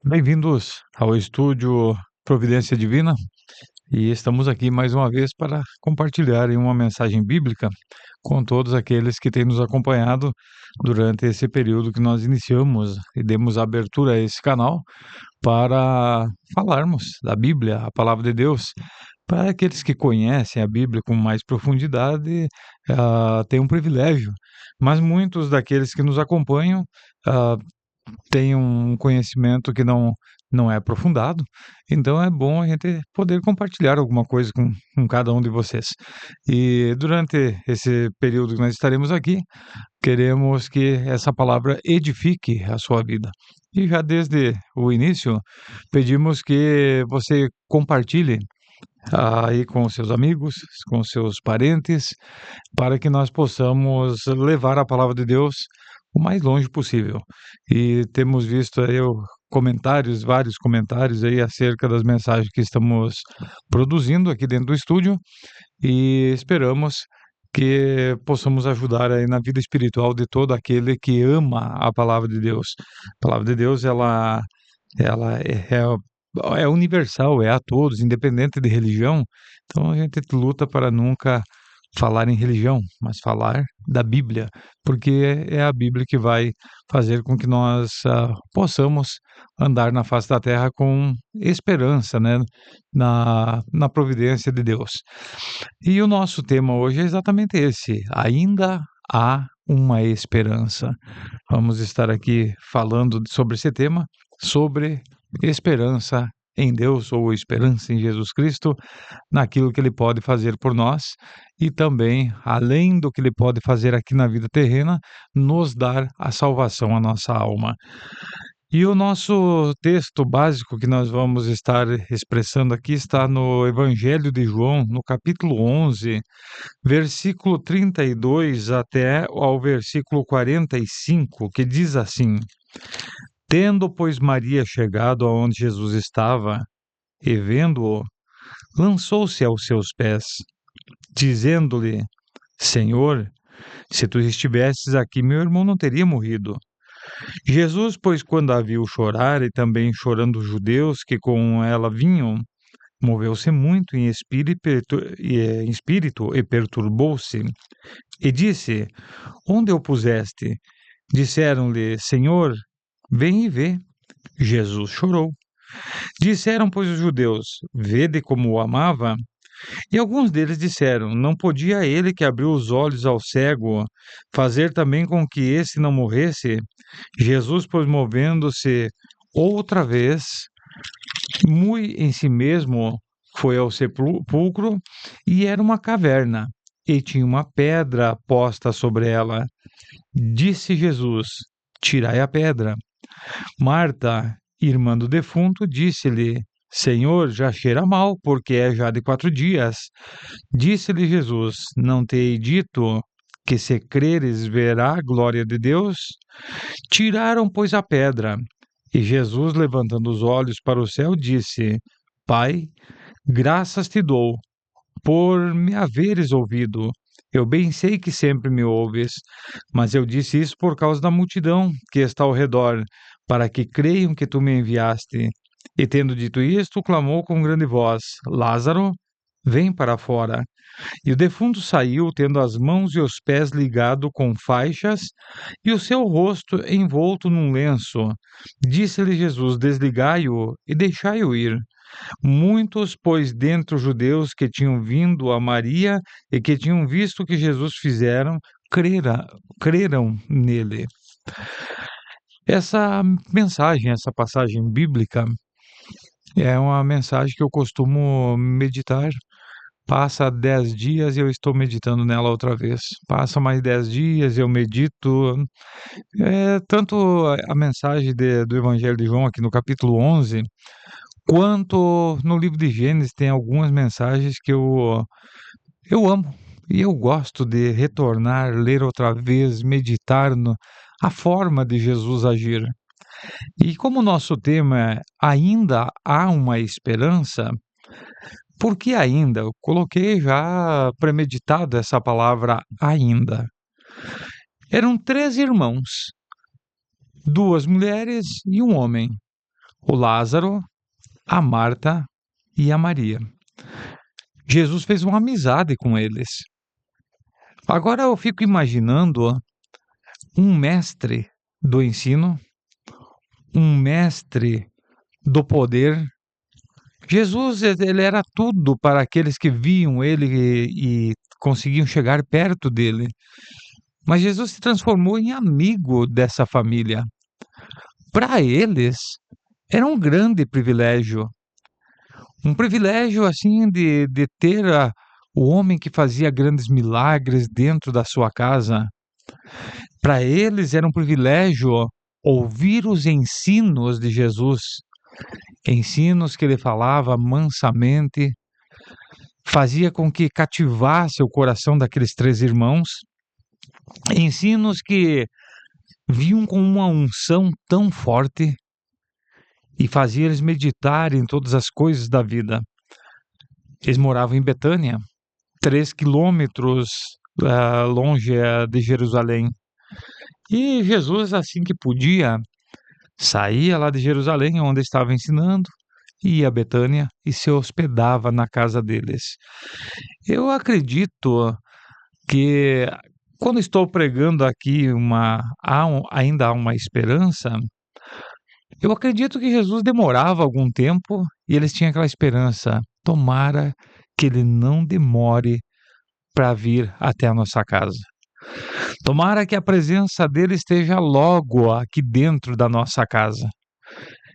Bem-vindos ao estúdio Providência Divina e estamos aqui mais uma vez para compartilhar uma mensagem bíblica com todos aqueles que têm nos acompanhado durante esse período que nós iniciamos e demos abertura a esse canal para falarmos da Bíblia, a palavra de Deus. Para aqueles que conhecem a Bíblia com mais profundidade, têm um privilégio, mas muitos daqueles que nos acompanham ah, tem um conhecimento que não é aprofundado, então é bom a gente poder compartilhar alguma coisa com cada um de vocês. E durante esse período que nós estaremos aqui, queremos que essa palavra edifique a sua vida. E já desde o início, pedimos que você compartilhe aí com os seus amigos, com os seus parentes, para que nós possamos levar a palavra de Deus o mais longe possível. E temos visto aí comentários, vários comentários aí acerca das mensagens que estamos produzindo aqui dentro do estúdio e esperamos que possamos ajudar aí na vida espiritual de todo aquele que ama a palavra de Deus. A palavra de Deus, ela é universal, é a todos, independente de religião. Então a gente luta para nunca falar em religião, mas falar da Bíblia, porque é a Bíblia que vai fazer com que nós possamos andar na face da terra com esperança, né, na providência de Deus. E o nosso tema hoje é exatamente esse: ainda há uma esperança. Vamos estar aqui falando sobre esse tema, sobre esperança em Deus ou esperança em Jesus Cristo, naquilo que Ele pode fazer por nós e também, além do que Ele pode fazer aqui na vida terrena, nos dar a salvação à nossa alma. E o nosso texto básico que nós vamos estar expressando aqui está no Evangelho de João, no capítulo 11, versículo 32 até ao versículo 45, que diz assim: Tendo, pois, Maria chegado aonde Jesus estava, e vendo-o, lançou-se aos seus pés, dizendo-lhe: Senhor, se tu estivesses aqui, meu irmão não teria morrido. Jesus, pois, quando a viu chorar, e também chorando os judeus que com ela vinham, moveu-se muito em espírito e perturbou-se, e disse: Onde o puseste? Disseram-lhe: Senhor, vem e vê. Jesus chorou. Disseram, pois, os judeus: Vede como o amava. E alguns deles disseram: Não podia ele que abriu os olhos ao cego fazer também com que esse não morresse? Jesus, pois, movendo-se outra vez, muito em si mesmo, foi ao sepulcro, e era uma caverna, e tinha uma pedra posta sobre ela. Disse Jesus: Tirai a pedra. Marta, irmã do defunto, disse-lhe: Senhor, já cheira mal, porque é já de 4 dias. Disse-lhe Jesus: Não te hei dito que se creres verá a glória de Deus? Tiraram, pois, a pedra. E Jesus, levantando os olhos para o céu, disse: Pai, graças te dou por me haveres ouvido. Eu bem sei que sempre me ouves, mas eu disse isso por causa da multidão que está ao redor, para que creiam que tu me enviaste. E tendo dito isto, clamou com grande voz: Lázaro, vem para fora. E o defunto saiu, tendo as mãos e os pés ligados com faixas, e o seu rosto envolto num lenço. Disse-lhe Jesus: Desligai-o e deixai-o ir. Muitos, pois, dentre os judeus que tinham vindo a Maria e que tinham visto o que Jesus fizeram, creram nele. Essa mensagem, essa passagem bíblica, é uma mensagem que eu costumo meditar. Passa 10 dias e eu estou meditando nela outra vez. Passa mais 10 dias, eu medito. Tanto a mensagem do Evangelho de João, aqui no capítulo 11, quanto no livro de Gênesis, tem algumas mensagens que eu amo. E eu gosto de retornar, ler outra vez, meditar a forma de Jesus agir. E como o nosso tema é ainda há uma esperança, por que ainda? Eu coloquei já premeditado essa palavra ainda. Eram 3 irmãos, 2 mulheres e um homem. o Lázaro, a Marta e a Maria. Jesus fez uma amizade com eles. Agora eu fico imaginando um mestre do ensino, um mestre do poder. Jesus, ele era tudo para aqueles que viam ele e conseguiam chegar perto dele. Mas Jesus se transformou em amigo dessa família. Para eles, era um grande privilégio. Um privilégio, assim, de ter o homem que fazia grandes milagres dentro da sua casa. Para eles, era um privilégio ouvir os ensinos de Jesus. Ensinos que ele falava mansamente, fazia com que cativasse o coração daqueles três irmãos. Ensinos que vinham com uma unção tão forte e fazia eles meditarem em todas as coisas da vida. Eles moravam em Betânia, 3 quilômetros longe de Jerusalém. E Jesus, assim que podia, saía lá de Jerusalém, onde estava ensinando, ia a Betânia e se hospedava na casa deles. Eu acredito que quando estou pregando aqui ainda há uma esperança, eu acredito que Jesus demorava algum tempo e eles tinham aquela esperança. Tomara que ele não demore para vir até a nossa casa. Tomara que a presença dele esteja logo aqui dentro da nossa casa.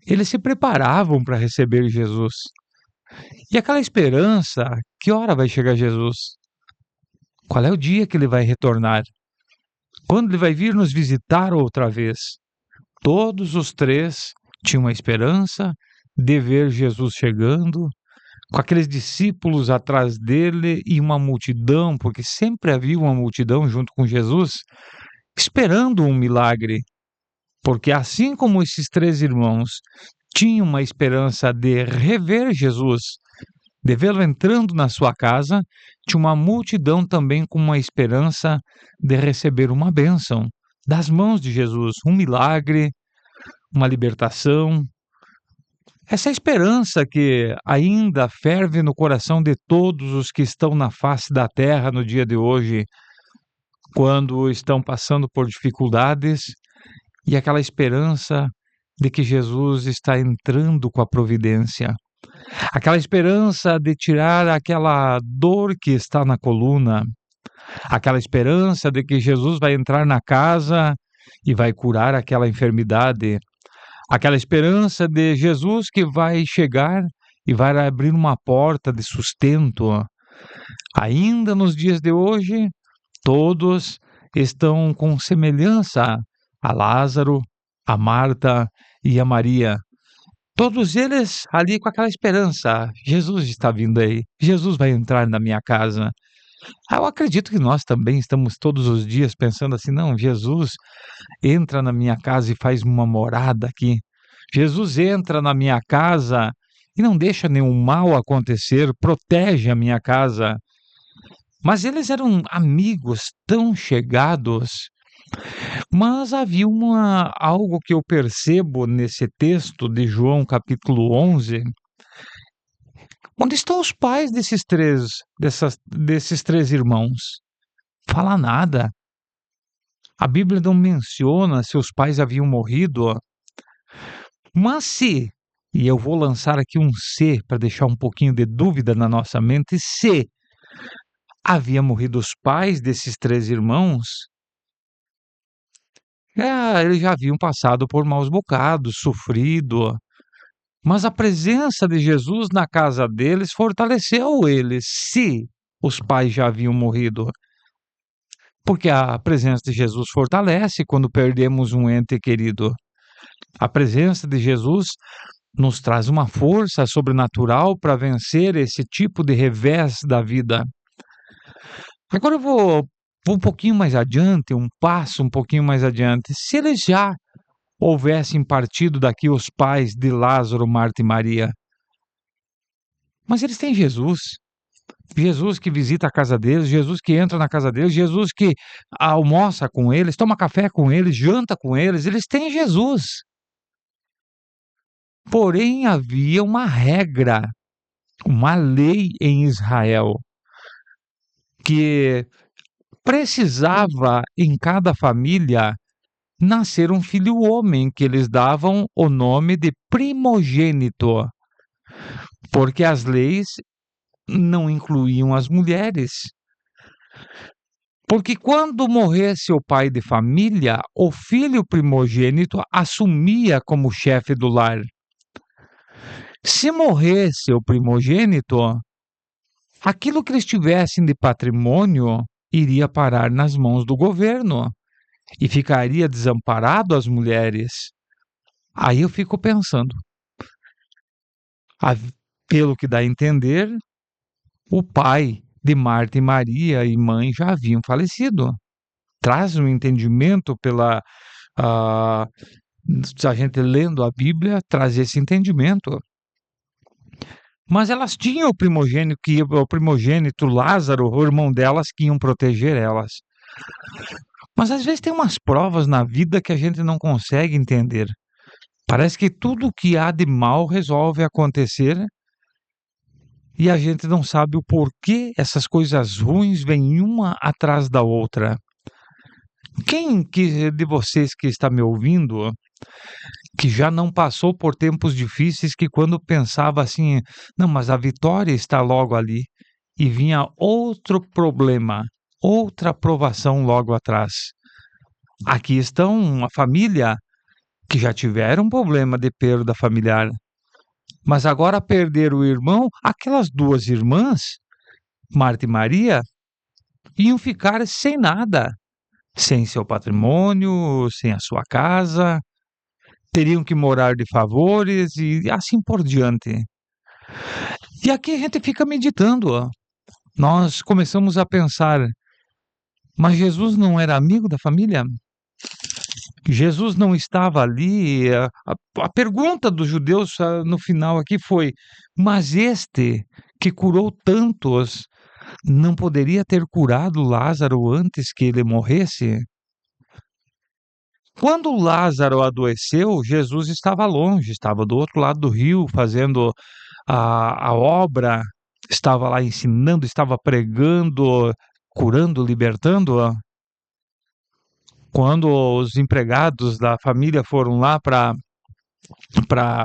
Eles se preparavam para receber Jesus. E aquela esperança, que hora vai chegar Jesus? Qual é o dia que ele vai retornar? Quando ele vai vir nos visitar outra vez? Todos os três tinham a esperança de ver Jesus chegando, com aqueles discípulos atrás dele e uma multidão, porque sempre havia uma multidão junto com Jesus, esperando um milagre. Porque assim como esses três irmãos tinham uma esperança de rever Jesus, de vê-lo entrando na sua casa, tinha uma multidão também com uma esperança de receber uma bênção das mãos de Jesus, um milagre, uma libertação. Essa esperança que ainda ferve no coração de todos os que estão na face da terra no dia de hoje, quando estão passando por dificuldades, e aquela esperança de que Jesus está entrando com a providência. Aquela esperança de tirar aquela dor que está na coluna, aquela esperança de que Jesus vai entrar na casa e vai curar aquela enfermidade, aquela esperança de Jesus que vai chegar e vai abrir uma porta de sustento. Ainda nos dias de hoje, todos estão com semelhança a Lázaro, a Marta e a Maria. Todos eles ali com aquela esperança. Jesus está vindo aí. Jesus vai entrar na minha casa. Eu acredito que nós também estamos todos os dias pensando assim, não, Jesus entra na minha casa e faz uma morada aqui. Jesus entra na minha casa e não deixa nenhum mal acontecer, protege a minha casa. Mas eles eram amigos tão chegados. Mas havia algo que eu percebo nesse texto de João capítulo 11. Onde estão os pais desses três irmãos? Fala nada. A Bíblia não menciona se os pais haviam morrido. Mas se, e eu vou lançar aqui um se para deixar um pouquinho de dúvida na nossa mente, se havia morrido os pais desses três irmãos, eles já haviam passado por maus bocados, sofrido. Mas a presença de Jesus na casa deles fortaleceu eles, se os pais já haviam morrido. Porque a presença de Jesus fortalece quando perdemos um ente querido. A presença de Jesus nos traz uma força sobrenatural para vencer esse tipo de revés da vida. Agora eu vou um pouquinho mais adiante, um passo um pouquinho mais adiante. Se eles já houvessem partido daqui os pais de Lázaro, Marta e Maria, mas eles têm Jesus. Jesus que visita a casa deles, Jesus que entra na casa deles, Jesus que almoça com eles, toma café com eles, janta com eles, eles têm Jesus. Porém, havia uma regra, uma lei em Israel, que precisava em cada família nascer um filho homem, que eles davam o nome de primogênito, porque as leis não incluíam as mulheres. Porque quando morresse o pai de família, o filho primogênito assumia como chefe do lar. Se morresse o primogênito, aquilo que eles tivessem de patrimônio iria parar nas mãos do governo e ficaria desamparado as mulheres. Aí eu fico pensando, pelo que dá a entender, o pai de Marta e Maria e mãe já haviam falecido. Traz um entendimento pela a gente lendo a Bíblia, traz esse entendimento. Mas elas tinham o primogênito Lázaro, o irmão delas, que iam proteger elas. Mas às vezes tem umas provas na vida que a gente não consegue entender. Parece que tudo que há de mal resolve acontecer e a gente não sabe o porquê essas coisas ruins vêm uma atrás da outra. Quem de vocês que está me ouvindo, que já não passou por tempos difíceis, que quando pensava assim, não, mas a vitória está logo ali, e vinha outro problema, outra provação logo atrás. Aqui estão uma família que já tiveram um problema de perda familiar, mas agora perderam o irmão, aquelas duas irmãs, Marta e Maria, iam ficar sem nada, sem seu patrimônio, sem a sua casa, teriam que morar de favores e assim por diante. E aqui a gente fica meditando, ó. Nós começamos a pensar, mas Jesus não era amigo da família? Jesus não estava ali? A pergunta dos judeus no final aqui foi, mas este que curou tantos, não poderia ter curado Lázaro antes que ele morresse? Quando Lázaro adoeceu, Jesus estava longe, estava do outro lado do rio, fazendo a obra, estava lá ensinando, estava pregando, curando, libertando. Quando os empregados da família foram lá para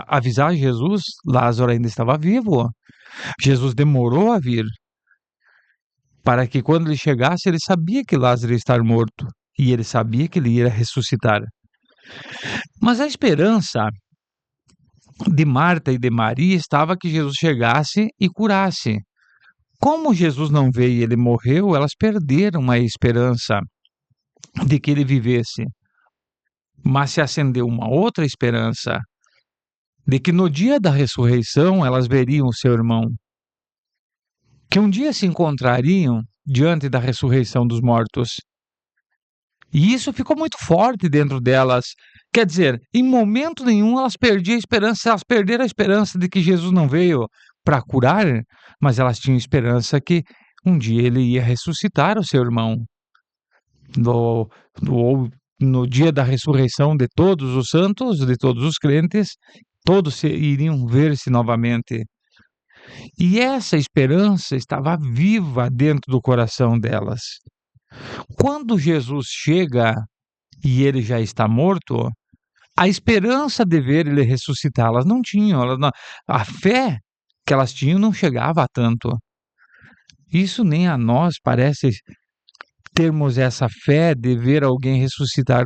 avisar Jesus, Lázaro ainda estava vivo. Jesus demorou a vir, para que quando ele chegasse, ele sabia que Lázaro ia estar morto e ele sabia que ele ia ressuscitar. Mas a esperança de Marta e de Maria estava que Jesus chegasse e curasse. Como Jesus não veio e ele morreu, elas perderam a esperança de que ele vivesse. Mas se acendeu uma outra esperança, de que no dia da ressurreição elas veriam o seu irmão, que um dia se encontrariam diante da ressurreição dos mortos. E isso ficou muito forte dentro delas. Quer dizer, em momento nenhum elas perdiam a esperança, elas perderam a esperança de que Jesus não veio para curar, mas elas tinham esperança que um dia ele ia ressuscitar o seu irmão. No dia da ressurreição de todos os santos, de todos os crentes, todos iriam ver-se novamente. E essa esperança estava viva dentro do coração delas. Quando Jesus chega e ele já está morto, a esperança de ver ele ressuscitar, elas não tinham. A fé que elas tinham não chegava a tanto. Isso nem a nós parece termos essa fé de ver alguém ressuscitar.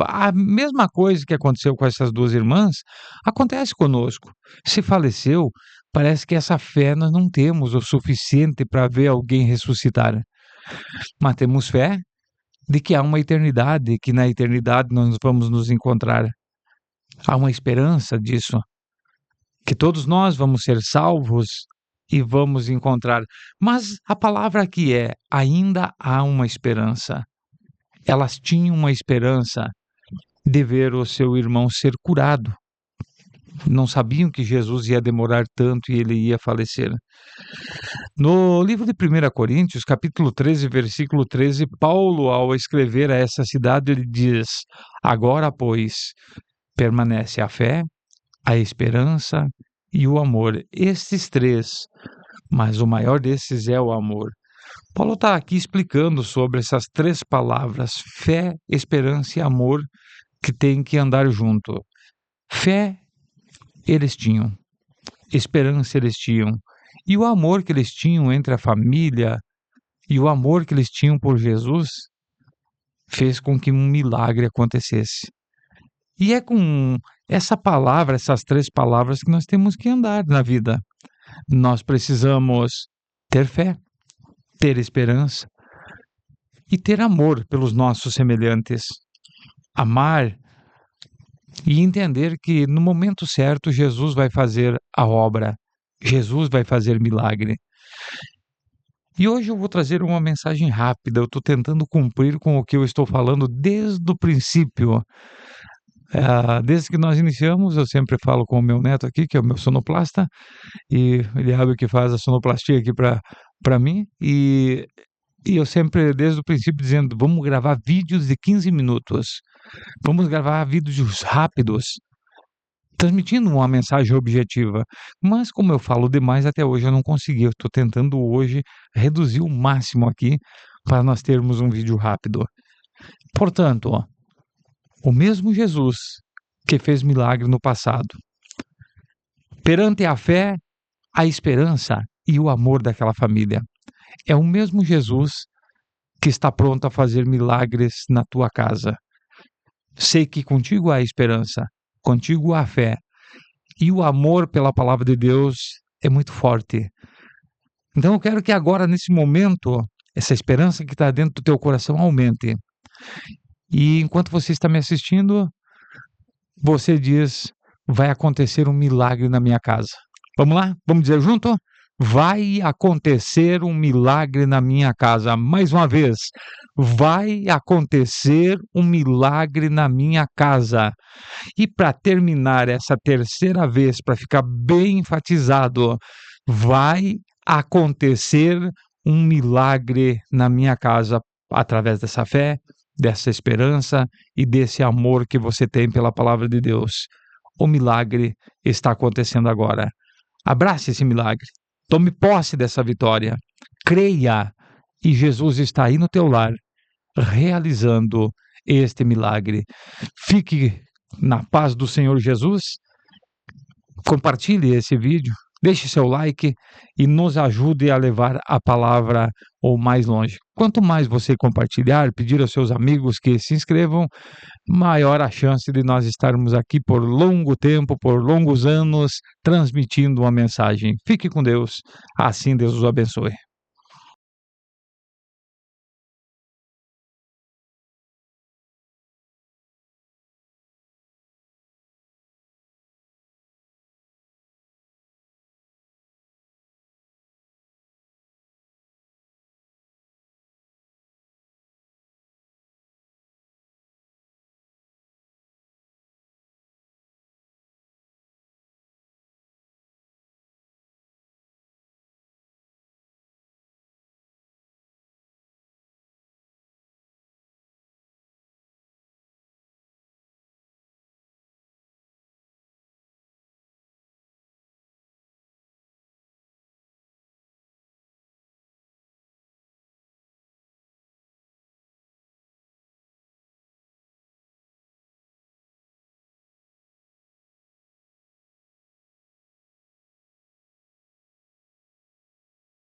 A mesma coisa que aconteceu com essas duas irmãs, acontece conosco. Se faleceu, parece que essa fé nós não temos o suficiente para ver alguém ressuscitar. Mas temos fé de que há uma eternidade, que na eternidade nós vamos nos encontrar. Há uma esperança disso, que todos nós vamos ser salvos e vamos encontrar. Mas a palavra aqui é, ainda há uma esperança. Elas tinham uma esperança de ver o seu irmão ser curado. Não sabiam que Jesus ia demorar tanto e ele ia falecer. No livro de 1 Coríntios, capítulo 13, versículo 13, Paulo, ao escrever a essa cidade, ele diz: agora, pois, permanece a fé, a esperança e o amor. Estes três, mas o maior desses é o amor. Paulo está aqui explicando sobre essas três palavras, fé, esperança e amor, que tem que andar junto. Fé, eles tinham. Esperança, eles tinham. E o amor que eles tinham entre a família e o amor que eles tinham por Jesus fez com que um milagre acontecesse. E é com essa palavra, essas três palavras, que nós temos que andar na vida. Nós precisamos ter fé, ter esperança e ter amor pelos nossos semelhantes. Amar e entender que no momento certo Jesus vai fazer a obra, Jesus vai fazer milagre. E hoje eu vou trazer uma mensagem rápida, eu estou tentando cumprir com o que eu estou falando desde o princípio. Desde que nós iniciamos, eu sempre falo com o meu neto aqui, que é o meu sonoplasta, e ele é o que faz a sonoplastia aqui para mim, e eu sempre, desde o princípio, dizendo, vamos gravar vídeos de 15 minutos, vamos gravar vídeos rápidos, transmitindo uma mensagem objetiva. Mas como eu falo demais, até hoje eu não consegui, eu estou tentando hoje reduzir o máximo aqui, para nós termos um vídeo rápido. Portanto, o mesmo Jesus que fez milagre no passado, perante a fé, a esperança e o amor daquela família, é o mesmo Jesus que está pronto a fazer milagres na tua casa. Sei que contigo há a esperança, contigo há a fé, e o amor pela palavra de Deus é muito forte. Então eu quero que agora, nesse momento, essa esperança que está dentro do teu coração aumente. E enquanto você está me assistindo, você diz, vai acontecer um milagre na minha casa. Vamos lá? Vamos dizer junto? Vai acontecer um milagre na minha casa. Mais uma vez, vai acontecer um milagre na minha casa. E para terminar essa terceira vez, para ficar bem enfatizado, vai acontecer um milagre na minha casa através dessa fé, dessa esperança e desse amor que você tem pela palavra de Deus. O milagre está acontecendo agora. Abrace esse milagre. Tome posse dessa vitória. Creia. E Jesus está aí no teu lar, realizando este milagre. Fique na paz do Senhor Jesus. Compartilhe esse vídeo. Deixe seu like e nos ajude a levar a palavra ou mais longe. Quanto mais você compartilhar, pedir aos seus amigos que se inscrevam, maior a chance de nós estarmos aqui por longo tempo, por longos anos, transmitindo uma mensagem. Fique com Deus, assim Deus os abençoe.